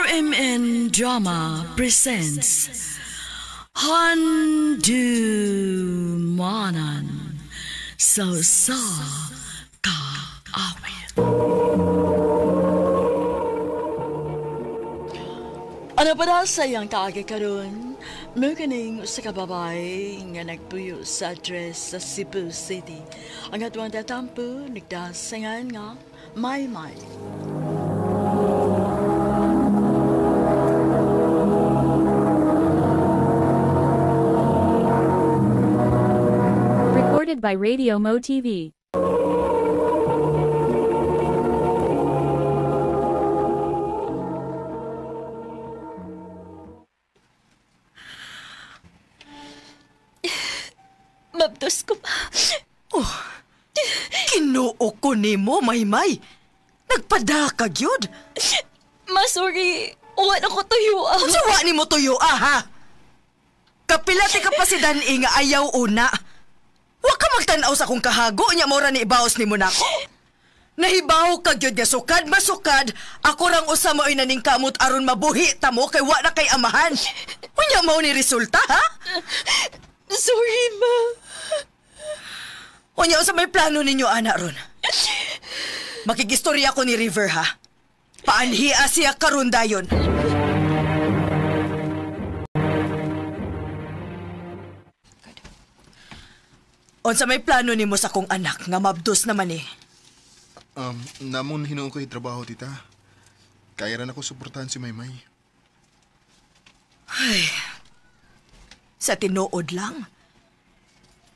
RMN Drama presents Handumanan Sa Kaawit. Ano pa na sayang kaagi karon? Maganing sa kababay nga nagpuyo sa address sa Cebu City. Ang atuang tatampo, nagdasangan nga, Maymay. Recorded by Radio Mo TV. Mabdos ko pa. Oh, kinuo ko nimo, Maymay. Nagpadakag yun. Sorry. Wala ko tuyo. Sawa ni mo tuyo, ha? Kapilati ka pa si Dani nga ayaw una. Wa ka magtanaw sa kong kahago, nya mora ni ibaos ni mo nako. Nahibaw ka gyud nga sukad masukad, ako rang usa mo naning kamot aron mabuhi ta mo kay wa na kay amahan. Unya mao ni resulta, ha? Sorry, ma. Unya sa may plano ninyo ana ron. Makigistorya ko ni River, ha? Paanhia siya karon dayon. Unsa may plano nimo sa kong anak nga mabdos naman eh? Namon hinuon ko trabaho, tita. Kaya rin ako suportahan si Maymay. Ay, sa tinuod lang.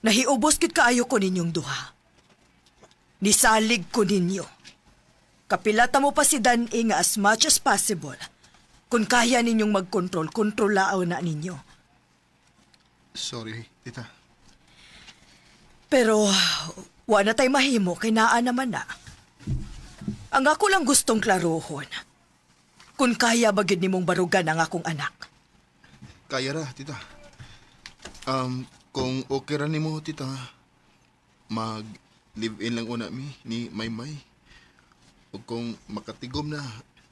Nahiubos kit kaayo ko ninyong duha. Nisalig ko ninyo. Kapilata mo pa si Dan nga as much as possible. Kung kaya ninyong mag-control, kontrolaaw na ninyo. Sorry, tita. Pero, wa na tay mahimo, kay naa naman na. Ang ako lang gustong klarohon. Kung kaya ba gid nimong barugan ang akong anak. Kaya ra, tita. Kung okay ra nimo, tita, mag-live-in lang una ni Maymay. O kung makatigom na,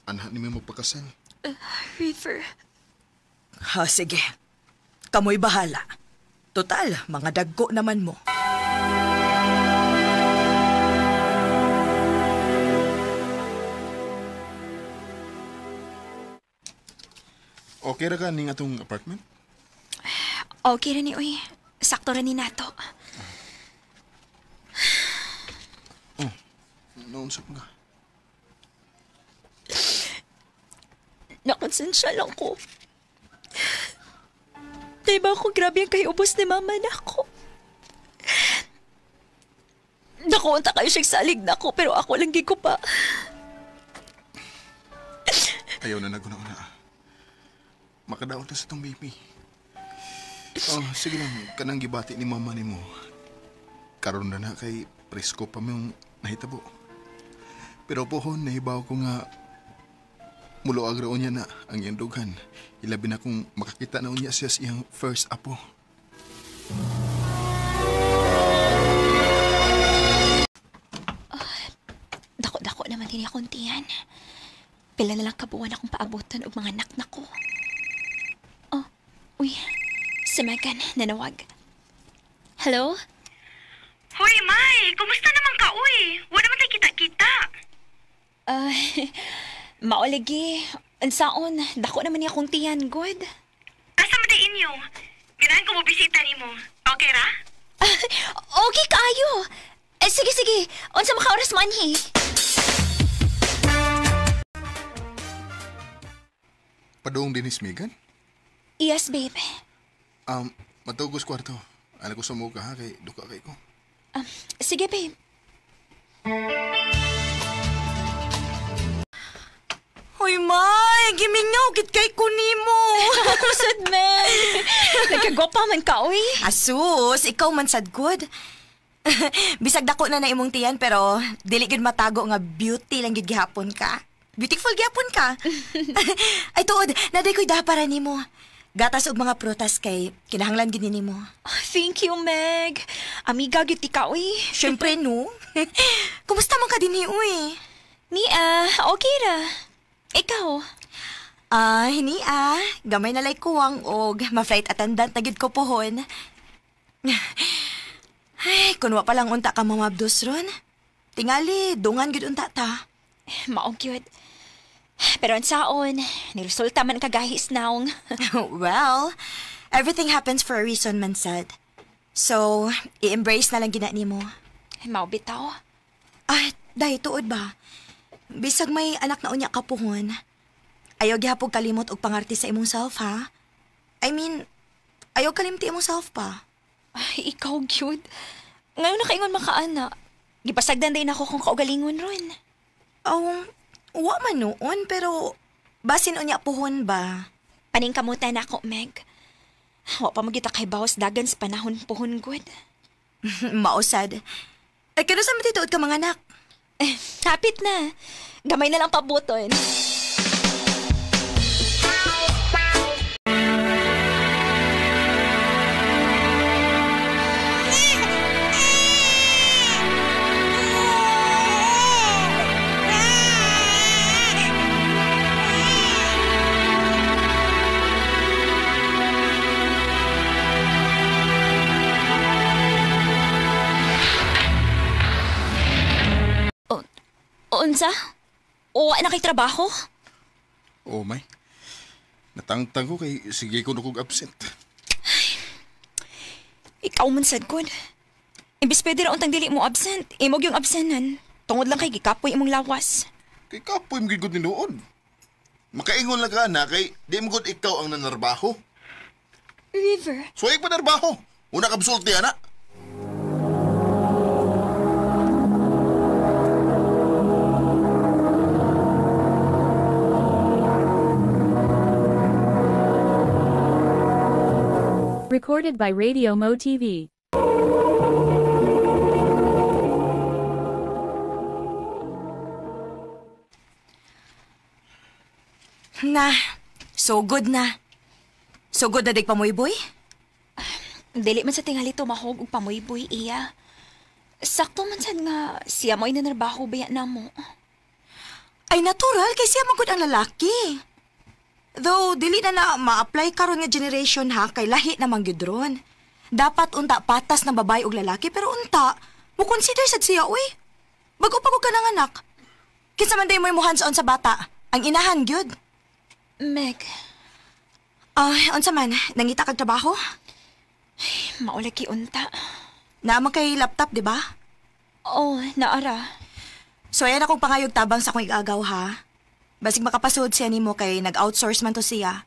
anak ni mo magpakasal. River. Ha, sige. Kamoy bahala. Total, mga dagko naman mo. Okay ra ka ning atong apartment? Okay ra ni, uy. Sakto ra ni nato. Oh, naunsap nga. Nakonsensya lang ko. Diba ako grabe ang kayubos ni mama na ako. Nakuunta kayo siyang salig na ako, pero ako lang ko pa. Ayaw na naguna-una. Makadaot na sa tong baby. Oh, sige lang, kanang gibati ni mama ni mo. Karon na kay presko pa mong nahitabo. Pero pohon, nahibaw ko nga mulo agraon niya na ang iyang dughan. Ilabi na kung makakita na niya siya siyang first apo. Dako-dako naman din akong tiyan. Pila na lang kabuan akong paabotan og mga anak na ko. Oh, uy. Si Megan, nanawag. Hello? Hoy, May! Kumusta naman ka, uy? Wala naman tayo kita-kita. Mauligi. Ansaon, dako naman niya akong tiyan, good? Asa man tayo inyo? Ganahan ko mo bisita ni mo. Okay ra? Okay kayo. Sige. Unsa maka-oras man hi? Padung dinis Megan? Yes, babe. Matugos kwarto. Anak ko sa muka ha, kay duka kay ko. Sige, babe. Hoy, May! Gimingaw, kit kay kunimo. Sad, man. Nagkagwapa man ka, uy. Asus, ikaw man sad good. Bisag dako na imong tiyan pero dili gid matago nga beauty lang gid gihapon ka. Beautiful gihapon ka. Ay tuod, naday ko'y para nimo. Gatas og mga prutas kay kinahanglan gid nimo. Thank you, Meg. Amiga gyud ti ka, uy. Syempre no. Kumusta man ka dinhi uy? Okay ra. Ikaw? Hini gamay na lay kuwang og ma-flight attendant na gid ko pohon. Ay, kunwa pa lang unta ka mamabdos ron. Tingali, dungan gid unta ta. Mao gyud. Pero ang saon, niresulta man kagahis naong. Well, everything happens for a reason, man said. So, i-embrace na lang gina nimo. Mao bitaw. Dahi tuod ba? Bisag may anak na unya ka pohon. Ayaw gihapog kalimot og pangarti sa imong self, ha? I mean, ayaw kalimti imong self pa. Ay, ikaw gyud. Ngayon na kaingon makaana. Gipasagdan din ako kung kaugalingon ron. Wa man noon, pero basin unya pohon ba? Paningkamutan ako, Meg. Wa pa magita kay bawas dagan sa panahon pohon good. Mausad. Ay, kano sa matituod ka mga anak? Hapit na. Gamay na lang pabuton. Unsa? O na kay trabaho? Oh, may. Natangtang ko kay sige ko na kong absent. Ikaw man sad kun. Imbis pwede ra untang dili mo absent, imog yung absenan. Tungod lang kay gikapoy imong lawas. Kay kapoy mo gigod ni noon. Makaingon lang ka na kay di mo gud ikaw ang nanarbaho. River. So, pa narbaho. Una kabsulti, ana. Recorded by Radio Mo TV. So good na. So good na dig pamoy-boy? Dili man sa tingali tumahog og pamoy-boy iya. Sakto man sad nga siya mo'y nanarbaho baya namo. Ay, natural kay siya magud ang lalaki. Though, dili na ma-apply karon nga generation ha, kay lahi namang gyud ron. Dapat unta patas na babae ug lalaki, pero unta, mo consider sad siya, uy. Bago pa ko ka ng anak. Kinsa man day mo hands-on sa bata, ang inahan gyud. Meg, Unsa man, nangita kag trabaho? maulagi unta. Naman kay laptop, di ba? Oh, naara. So, ayan akong pangayog tabang sa akong igagaw, ha? Basig makapasud siya nimo kay nag-outsource man to siya.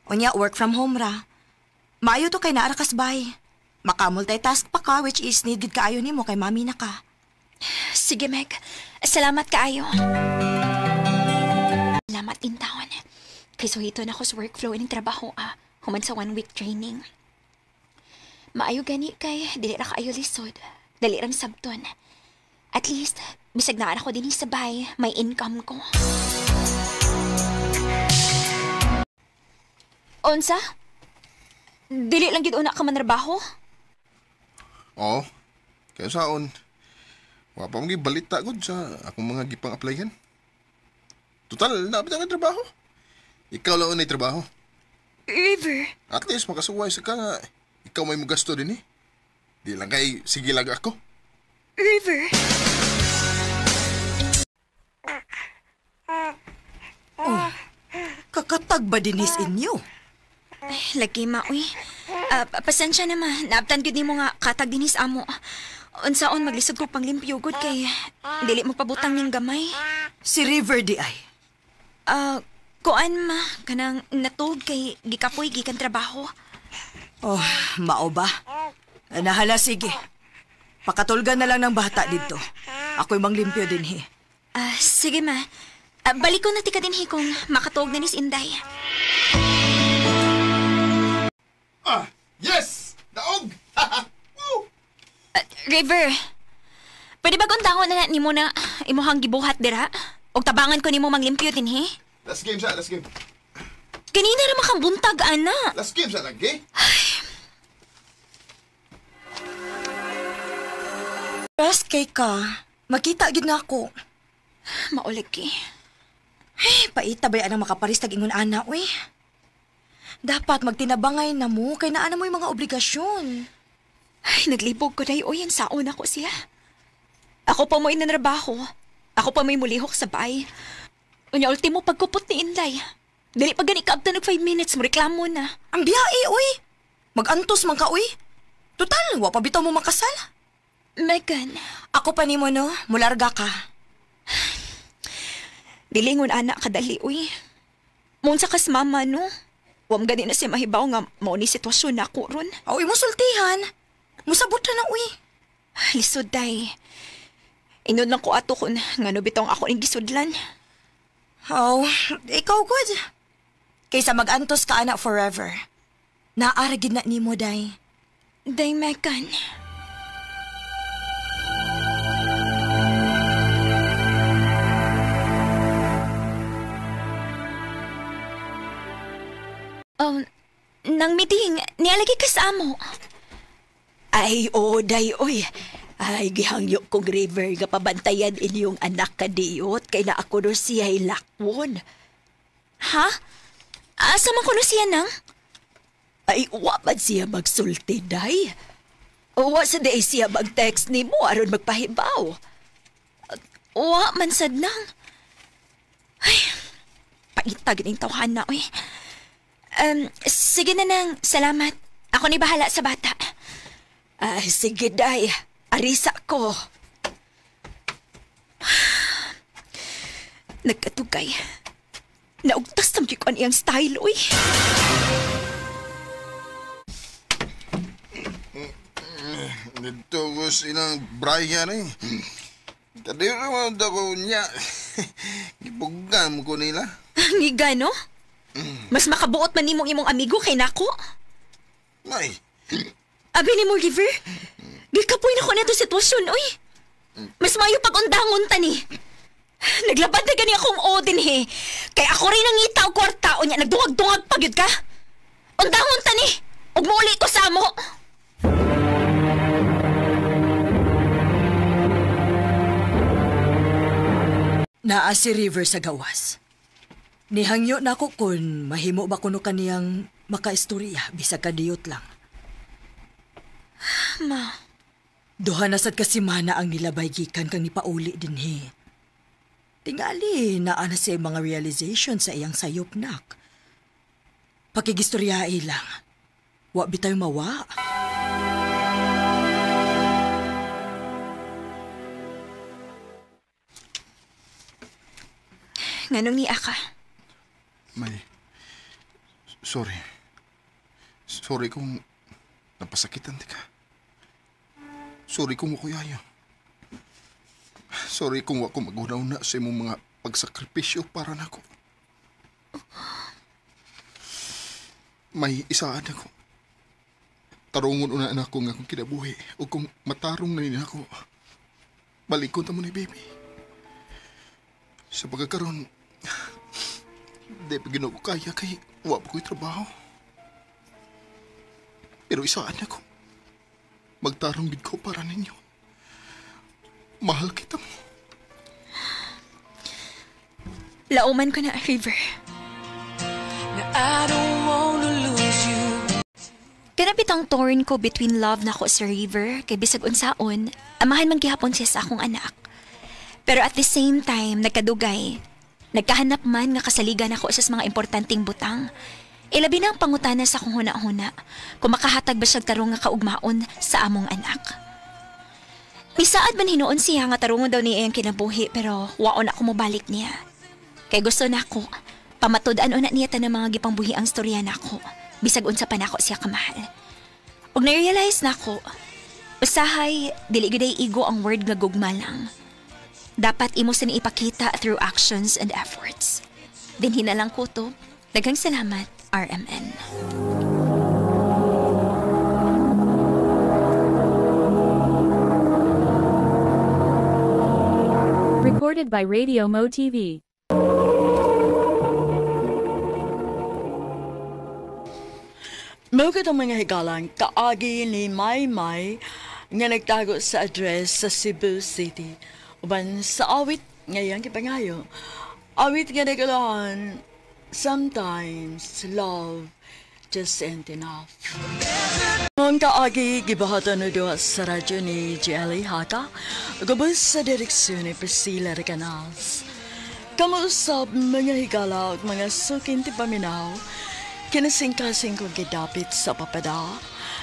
Unya, work from home ra. Maayo to kay naara kasbay. Maka-multitask pa ka, which is need gid kaayo nimo kay mami na ka. Sige, Meg. Salamat kaayo. Salamat intawan. Kay suhito na ko sa workflow ining trabaho, human sa 1-week training. Maayo gani kay dili ra kaayo lisod. Dali rang sabton. At least, bisag na ako din sa bahay, may income ko. Unsa? Dili lang gid una ka manarbaho? Oo. Kaya saon. Wa pa mga balita gud sa akong mga gipang applyan. Total, naabot ang trabaho. Ikaw lang unay trabaho. River. At least makasuway sa ka nga ikaw may mugasto din eh. Di lang kay sige lang ako. River. Kakatag ba dinis inyo? Lagi maoy. Pasensya naman. Naabtan gud nimo nga katag dinis amo. Unsaon maglisod ko panglimpyo gud kay dili mo pabutang ning gamay. Si River di ay. Kuan ma kanang natug kay gikapoy gikan trabaho. Oh, mao ba? Nahala, sige. Pakatulgan na lang ng bata dito. Ako'y manglimpyo din, he. Sige ma. Balik ko na tika din hi kung makatuog na nis Inday. Yes! Daog! River, pwede ba kung tango na nimo na imuhang gibuhat dira? Og tabangan ko nimo manglimpyo din hi? Last game siya, last game. Kanina ra makabuntag, ana. Last game siya lagi. Rest kay ka. Makita gid na ako. Maulagi. Ay, paita ba yan ang makaparistag ingon ana, uy? Dapat magtinabangay na mo, kay naana mo yung mga obligasyon. Ay, naglibog ko na yung saon ako siya. Ako pa mo inanrabaho. Ako pa may mulihok sa bay. Unya, ultimo pagkupot ni Inday. Dili pa gani kaabta nag 5 minutes, mo reklamo na. Ang biyae, uy. Mag-antos man ka, uy. Total, wa pa bitaw mo makasal. Megan. Ako pa ni mo, no? Mularga ka. Dilingon anak kadali, uy. Munsa kas mama, no? Wam gani na siya mahibaw nga mao ni sitwasyon na ako ron. Uy, musultihan. Musabot na na, uy. Lisod, day. Inod lang ko ato kun nga no bitong ako ning gisudlan. Oh, ikaw good. Kaysa mag-antos ka anak forever. Naaragid na ni mo, day. Day, Megan. Nang meeting, nialagi ka sa amo. Ay, day, oy. Ay, gihangyo kong River nga pabantayan inyong anak kadiyot kay na ako no siya'y lakwon. Ha? Asa man kuno siya nang? Ay, uwa man siya magsulti, day. Uwa sa day siya mag-text ni mo aron magpahibaw. Uwa man sad nang. Ay, paitag ning tawhan na, oy. Sige na nang, salamat. Ako ni bahala sa bata. Ay, sige, day. Arisa ko. Nagkatugay. Naugtas tam ko niyang style, uy. Dito ko silang Brian eh. Tadi naman ako niya. Gipugam ko nila. Ngiga, no? Mas makabuot man nimong imong amigo kay nako. May. Abi ni mo, River. Gikapoy na ko na ito sitwasyon, oy. Mas mayo pag-undangon ta ni. Naglabad na gani akong odin, he. Kaya ako rin ang itaw kwarta o niya. Nagdungag-dungag pagyud ka. Undangon ta ni. Ug muli ko sa amo. Naa si River sa gawas. Nihangyo na ako kun mahimo ba kuno kaniyang makaistorya bisag kadiyot lang. Ma. Duha na sad kasimana ang nilabay gikan kang nipauli dinhi. Tingali naa na siya mga realization sa iyang sayop nak. Pakigistoryae lang. Wa bitaw mawa. Nganong niya ka? May. Sorry. Sorry kung napasakitan di ka. Sorry kung wakuyayo. Sorry kung wako magunaw na sa imong mga pagsakripisyo para nako. May isaan ako. Tarungon una na ako nga akong kinabuhi o kung matarong na nila ako. Balikon ta mo ni baby. Sa pagkakaroon, di pa ginoo ko kaya kay wa pa ko'y trabaho. Pero isaan ako. Magtarong gid ko para ninyo. Mahal kita mo. Lauman ko na, River. Kanapitang torn ko between love na ko sa River kay bisag unsaon, amahan man gihapon siya sa akong anak. Pero at the same time, nagkadugay. Nagkahanap man nga kasaligan ako sa mga importanteng butang. Ilabi na ang pangutana sa akong huna-huna kung makahatag ba siya tarong nga kaugmaon sa among anak. Misaad man hinuon siya nga tarungon daw niya ang kinabuhi pero waon ako mobalik niya. Kay gusto na ako, pamatud-an una niya ng mga gipangbuhi ang storya na ako, bisag unsa pa na ako siya kamahal. Ug na-realize na ako, usahay, dili gyud igo ang word nga gugma lang. Dapat imo sa ipakita through actions and efforts. Dinhi na lang kutob. Daghang salamat, RMN. Recorded by Radio Mo TV. Mugod ang mga higalang kaagi ni Maymay nga nagtago sa address sa Cebu City. Uban sa awit ngayang kipangayo. Awit nga nagalahan, sometimes love just ain't enough. Noong kaagi, gibahatan na doon sa radyo ni Jelly Haka, gabos sa direksyon ni Priscilla Recanas. Kamusap mga higala at mga sukin ti paminaw, kinasing-kasing kong gidapit sa papada,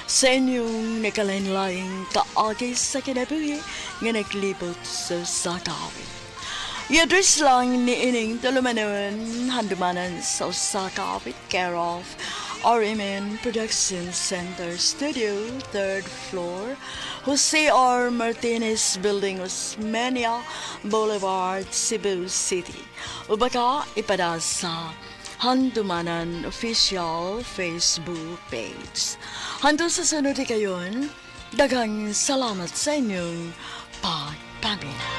sa inyong nakalain-laing kaagi sa kinabuhi nga naglibot sa sakawit. I-address lang ni Ining Tulumanon, handumanan sa Osaka with care of RMN Production Center Studio, 3rd floor, Jose R. Martinez Building, Osmeña Boulevard, Cebu City. Ubaka ipada sa Handumanan Official Facebook page. Hando sa sunod kayon, daghang salamat sa inyong pagpamina.